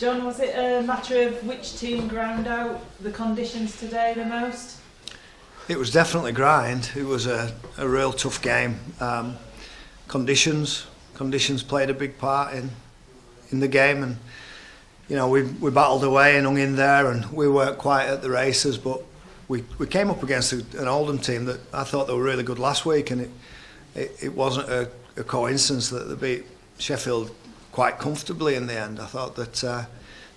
Jon, was it a matter of which team ground out the conditions today the most? It was definitely grind. It was a real tough game. Conditions played a big part in the game, and you know we battled away and hung in there, and we weren't quite at the races, but we came up against an Oldham team that I thought they were really good last week, and it wasn't a coincidence that they beat Sheffield quite comfortably in the end. I thought that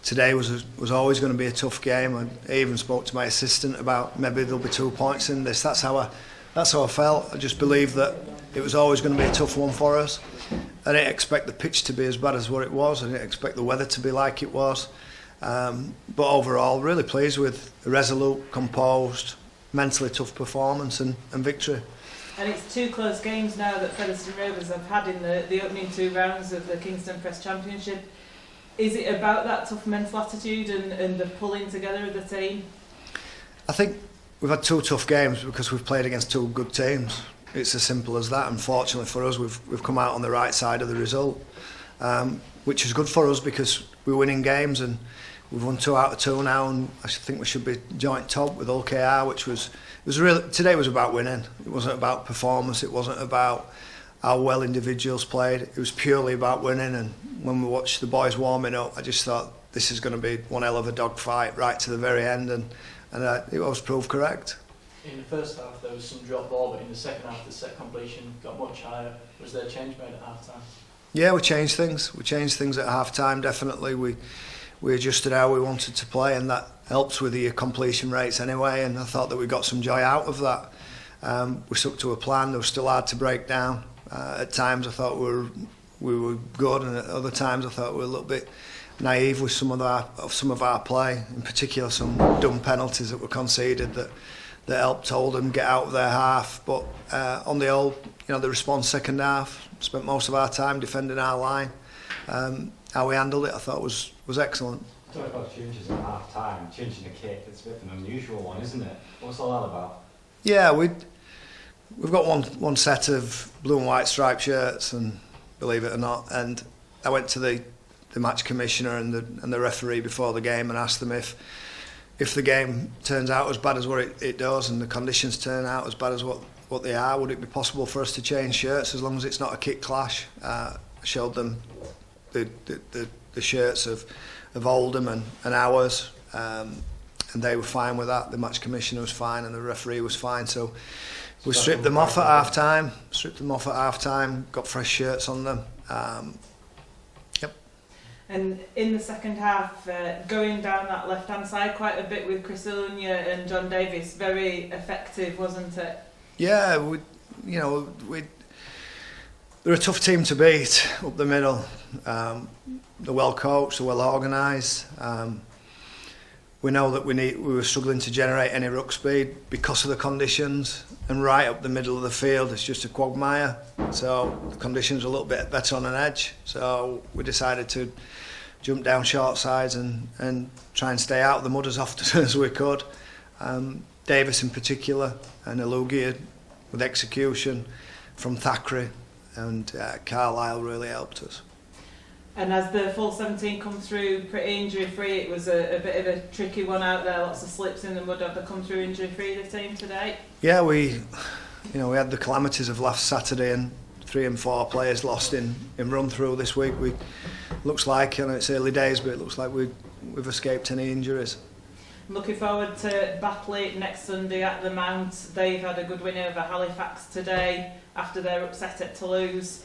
today was always going to be a tough game, and I even spoke to my assistant about maybe there'll be 2 points in this. That's how I felt. I just believed that it was always going to be a tough one for us. I didn't expect the pitch to be as bad as what it was. I didn't expect the weather to be like it was. But overall, really pleased with a resolute, composed, mentally tough performance and victory. And it's 2 close games now that Featherstone Rovers have had in the opening 2 rounds of the Kingston Press Championship. Is it about that tough mental attitude and the pulling together of the team? I think we've had 2 tough games because we've played against 2 good teams. It's as simple as that. Unfortunately for us, we've come out on the right side of the result, which is good for us because we're winning games, and we've won 2 out of 2 now, and I think we should be joint top with OKR, which was really, today was about winning. It wasn't about performance. It wasn't about how well individuals played. It was purely about winning. And when we watched the boys warming up, I just thought this is going to be one hell of a dogfight right to the very end, and it was proved correct. In the first half there was some drop ball, but in the second half the set completion got much higher. Was there a change made at half time? Yeah, we changed things. We changed things at half time, definitely. We adjusted how we wanted to play, and that helps with the completion rates anyway, and I thought that we got some joy out of that. We stuck to a plan. They were still hard to break down. At times I thought we were good, and at other times I thought we were a little bit naive with some of our play, in particular some dumb penalties that were conceded that helped Oldham get out of their half. But on the whole, the response second half, spent most of our time defending our line. How we handled it, I thought was excellent. Talk about changes at half time, changing the kit. It's a bit of an unusual one, isn't it? What's all that about? Yeah, we've got one set of blue and white striped shirts, and believe it or not, and I went to the match commissioner and the referee before the game and asked them if the game turns out as bad as what it does, and the conditions turn out as bad as what they are, would it be possible for us to change shirts as long as it's not a kick clash? I showed them the shirts of Oldham and ours, and they were fine with that. The match commissioner was fine, and the referee was fine. So we stripped them off at half time. Got fresh shirts on them. Yep. And in the second half, going down that left-hand side quite a bit with Chris Ilunya and John Davis, very effective, wasn't it? Yeah, they're a tough team to beat up the middle. They're well coached, they're well organised. We know that we were struggling to generate any ruck speed because of the conditions, and right up the middle of the field it's just a quagmire. So the conditions are a little bit better on an edge. So we decided to jump down short sides and try and stay out of the mud as often as we could. Davis in particular, and Ilunya with execution from Thackeray, and Carlisle really helped us. And as the full 17 come through pretty injury free, it was a bit of a tricky one out there, lots of slips in the mud. Have they come through injury free, the team today? Yeah, we had the calamities of last Saturday, and 3 and 4 players lost in run through this week. Looks like, and it's early days, but it looks like we've escaped any injuries. Looking forward to Batley next Sunday at the Mount. They've had a good win over Halifax today after their upset at Toulouse.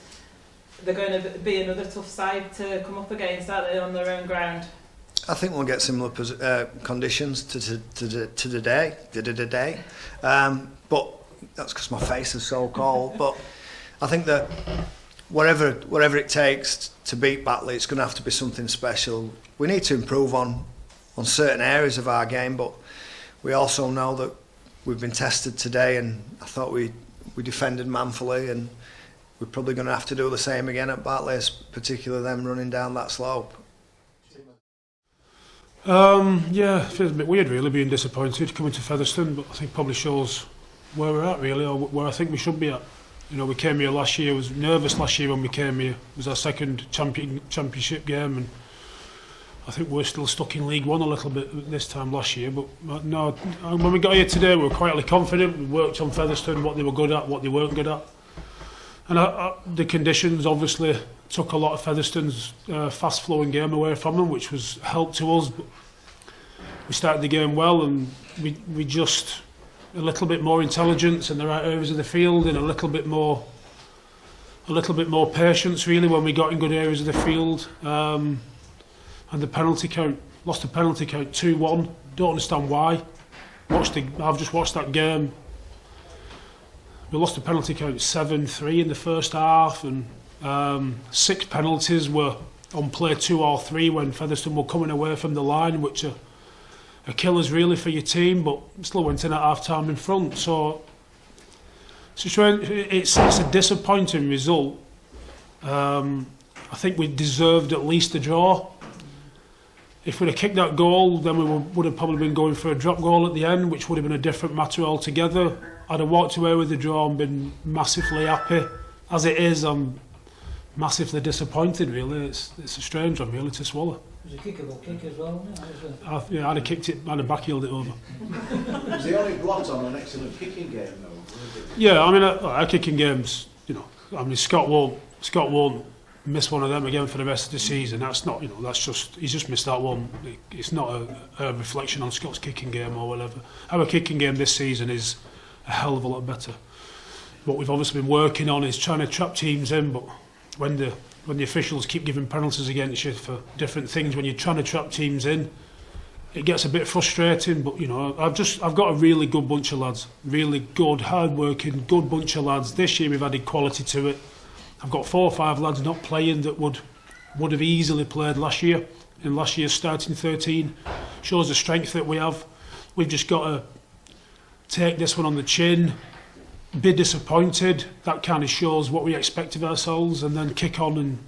They're going to be another tough side to come up against, aren't they, on their own ground? I think we'll get similar conditions to today. But that's because my face is so cold. But I think that whatever it takes to beat Batley, it's going to have to be something special. We need to improve on certain areas of our game, but we also know that we've been tested today, and I thought we defended manfully, and we're probably going to have to do the same again at Batley, particularly them running down that slope. Yeah, it feels a bit weird really being disappointed coming to Featherstone, but I think probably shows where we're at really, or where I think we should be at. We came here last year, was nervous last year when we came here. It was our second championship game, and I think we're still stuck in League One a little bit this time last year, but no, when we got here today we were quietly confident. We worked on Featherstone, what they were good at, what they weren't good at, and the conditions obviously took a lot of Featherstone's fast flowing game away from them, which was help to us. But we started the game well, and we just a little bit more intelligence in the right areas of the field, and a little bit more patience really when we got in good areas of the field. And the penalty count, lost the penalty count 2-1. Don't understand why. I've just watched that game. We lost the penalty count 7-3 in the first half, and 6 penalties were on play 2 or 3 when Featherstone were coming away from the line, which are killers really for your team, but still went in at half time in front. So it's a disappointing result. I think we deserved at least a draw. If we'd have kicked that goal, then we would have probably been going for a drop goal at the end, which would have been a different matter altogether. I'd have walked away with the draw and been massively happy. As it is, I'm massively disappointed, really. It's a strange one, really, to swallow. It was a kickable kick as well, wasn't it? Yeah, I'd have kicked it, I'd have backheeled it over. Was the only blot on an excellent kicking game, though? Yeah, I mean, our kicking games, I mean, Scott won't miss one of them again for the rest of the season. That's not, that's just, he's just missed that one. It's not a reflection on Scott's kicking game or whatever. Our kicking game this season is a hell of a lot better. What we've obviously been working on is trying to trap teams in, but when the officials keep giving penalties against you for different things, when you're trying to trap teams in, it gets a bit frustrating. But I've got a really good bunch of lads, really good, hard-working, good bunch of lads. This year we've added quality to it. I've got 4 or 5 lads not playing that would have easily played last year, in last year's starting 13. Shows the strength that we have. We've just got to take this one on the chin, be disappointed. That kind of shows what we expect of ourselves, and then kick on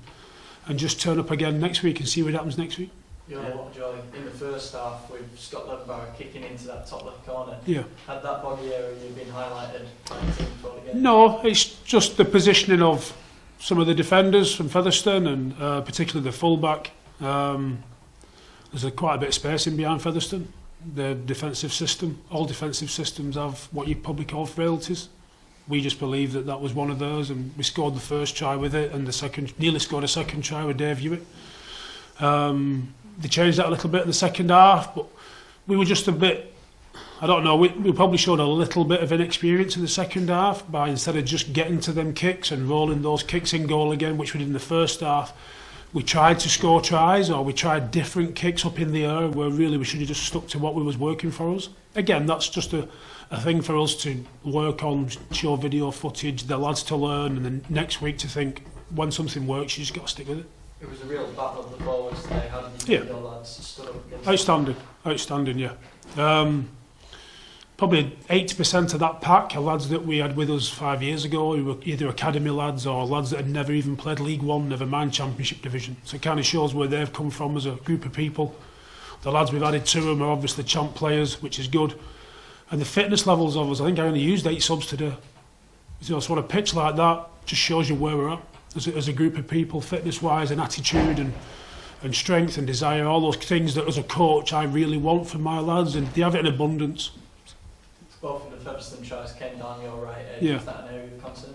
and just turn up again next week and see what happens next week. You know what, Joy, in the first half with Scott Levenbauer kicking into that top left corner, Yeah. had that body area been highlighted by the team before the game? No, it's just the positioning of some of the defenders from Featherstone, and particularly the fullback. There's quite a bit of space in behind Featherstone. The defensive system, all defensive systems have what you probably call frailties. We just believe that was one of those, and we scored the first try with it, and nearly scored a second try with Dave Hewitt. They changed that a little bit in the second half, but we were just a bit, I don't know, we probably showed a little bit of inexperience in the second half by, instead of just getting to them kicks and rolling those kicks in goal again, which we did in the first half, we tried to score tries, or we tried different kicks up in the air, where really we should have just stuck to what was working for us. Again, that's just a thing for us to work on, show video footage, the lads to learn, and then next week to think, when something works, you just got to stick with it. It was a real battle of the forwards today, hadn't you? Yeah. Lads stood up against Outstanding, yeah. Probably 80% of that pack are lads that we had with us 5 years ago, who were either academy lads or lads that had never even played League One, never mind Championship Division. So it kind of shows where they've come from as a group of people. The lads we've added to them are obviously champ players, which is good. And the fitness levels of us, I think I only used 8 subs today. So on a pitch like that just shows you where we're at as a group of people, fitness-wise, and attitude and strength and desire, all those things that as a coach I really want for my lads, and they have it in abundance. Both of the Featherstone tries came down your right edge. Yeah. Is that an area of concern?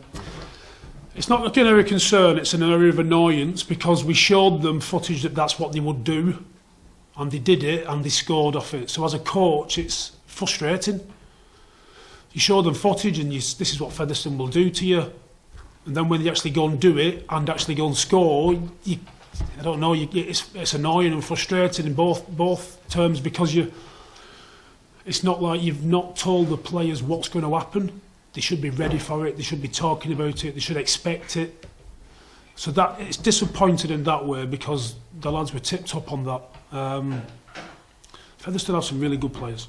It's not an area of concern, it's an area of annoyance, because we showed them footage that that's what they would do, and they did it and they scored off it. So as a coach, it's frustrating. You show them footage and this is what Featherstone will do to you, and then when they actually go and do it and actually go and score, I don't know, it's annoying and frustrating in both terms, because it's not like you've not told the players what's going to happen. They should be ready for it, they should be talking about it, they should expect it. So that it's disappointed in that way, because the lads were tipped up on that. Featherstone have some really good players,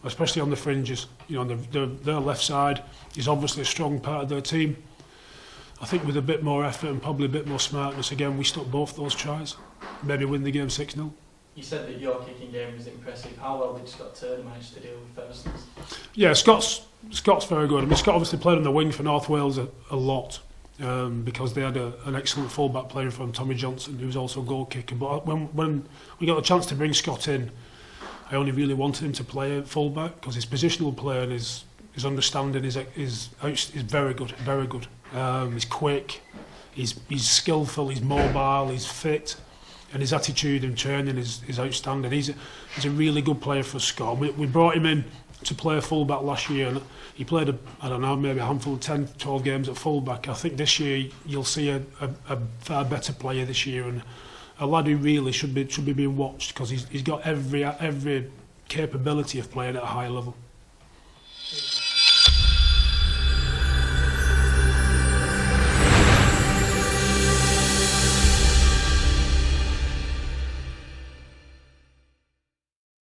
especially on the fringes. Their left side is obviously a strong part of their team. I think with a bit more effort and probably a bit more smartness, again, we stuck both those tries. Maybe win the game 6-0. You said that your kicking game was impressive. How well did Scott Turner manage to deal with Featherstone's? Yeah, Scott's very good. I mean, Scott obviously played on the wing for North Wales a lot. because they had an excellent full-back player from Tommy Johnson, who was also a goal kicker. But when we got a chance to bring Scott in, I only really wanted him to play at full-back because his positional play and his understanding is very good, very good. He's quick, he's skillful, he's mobile, he's fit, and his attitude and training is outstanding. He's a really good player for Scott. We brought him in to play full-back last year, and he played maybe a handful of 10, 12 games at full-back. I think this year you'll see a far better player this year, and a lad who really should be being watched because he's got every capability of playing at a high level.